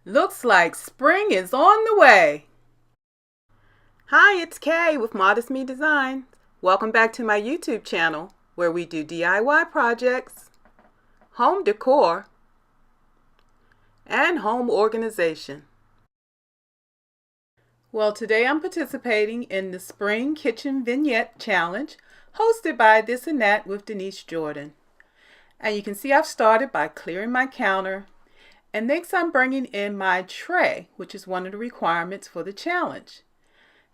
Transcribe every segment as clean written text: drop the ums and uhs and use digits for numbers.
Looks like spring is on the way. Hi, it's Kay with Modest Me Design. Welcome back to my YouTube channel where we do DIY projects, home decor, and home organization. Well, today I'm participating in the Spring Kitchen Vignette Challenge hosted by This and That with Denise Jordan. And you can see I've started by clearing my counter. And next I'm bringing in my tray, which is one of the requirements for the challenge.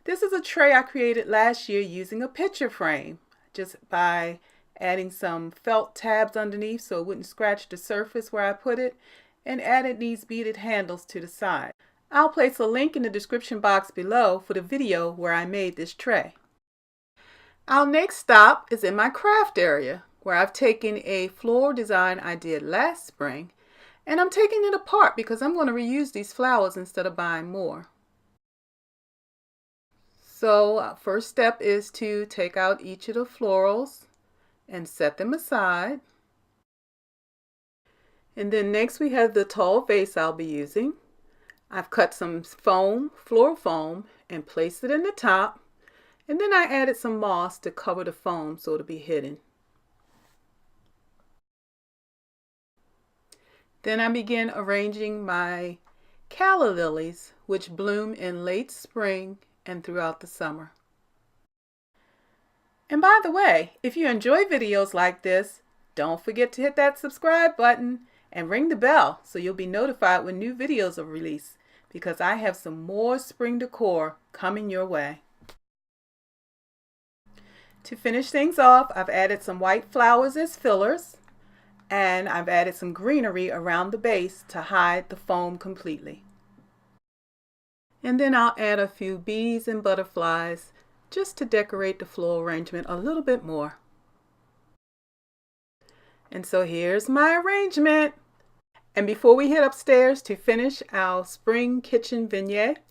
This is a tray I created last year using a picture frame, just by adding some felt tabs underneath so it wouldn't scratch the surface where I put it, and added these beaded handles to the side. I'll place a link in the description box below for the video where I made this tray. Our next stop is in my craft area, where I've taken a floral design I did last spring, and I'm taking it apart because I'm going to reuse these flowers instead of buying more. So first step is to take out each of the florals and set them aside. And then next we have the tall vase I'll be using. I've cut some foam, floral foam, and placed it in the top. And then I added some moss to cover the foam so it'll be hidden. Then I begin arranging my calla lilies, which bloom in late spring and throughout the summer. And by the way, if you enjoy videos like this, don't forget to hit that subscribe button and ring the bell so you'll be notified when new videos are released, because I have some more spring decor coming your way. To finish things off, I've added some white flowers as fillers, and I've added some greenery around the base to hide the foam completely. And then I'll add a few bees and butterflies just to decorate the floral arrangement a little bit more. And so here's my arrangement. And before we head upstairs to finish our Spring Kitchen Vignette,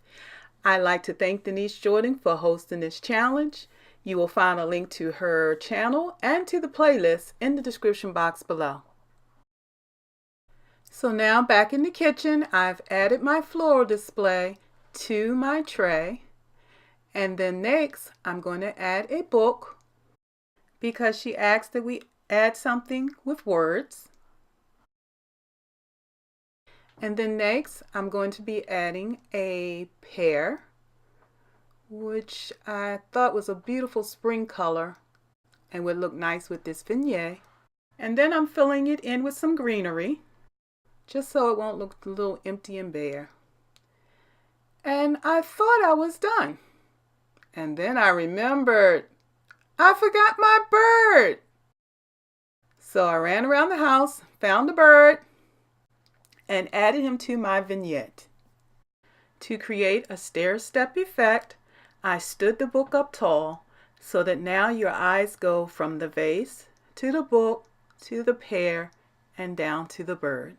I'd like to thank Denise Jordan for hosting this challenge. You will find a link to her channel and to the playlist in the description box below. So now back in the kitchen, I've added my floral display to my tray. And then next, I'm going to add a book because she asked that we add something with words. And then next, I'm going to be adding a pear, which I thought was a beautiful spring color and would look nice with this vignette. And then I'm filling it in with some greenery, just so it won't look a little empty and bare. And I thought I was done. And then I remembered, I forgot my bird. So I ran around the house, found the bird, and added him to my vignette. To create a stair-step effect, I stood the book up tall so that now your eyes go from the vase to the book to the pear and down to the bird.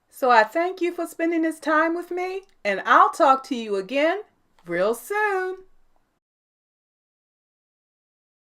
So I thank you for spending this time with me, and I'll talk to you again real soon.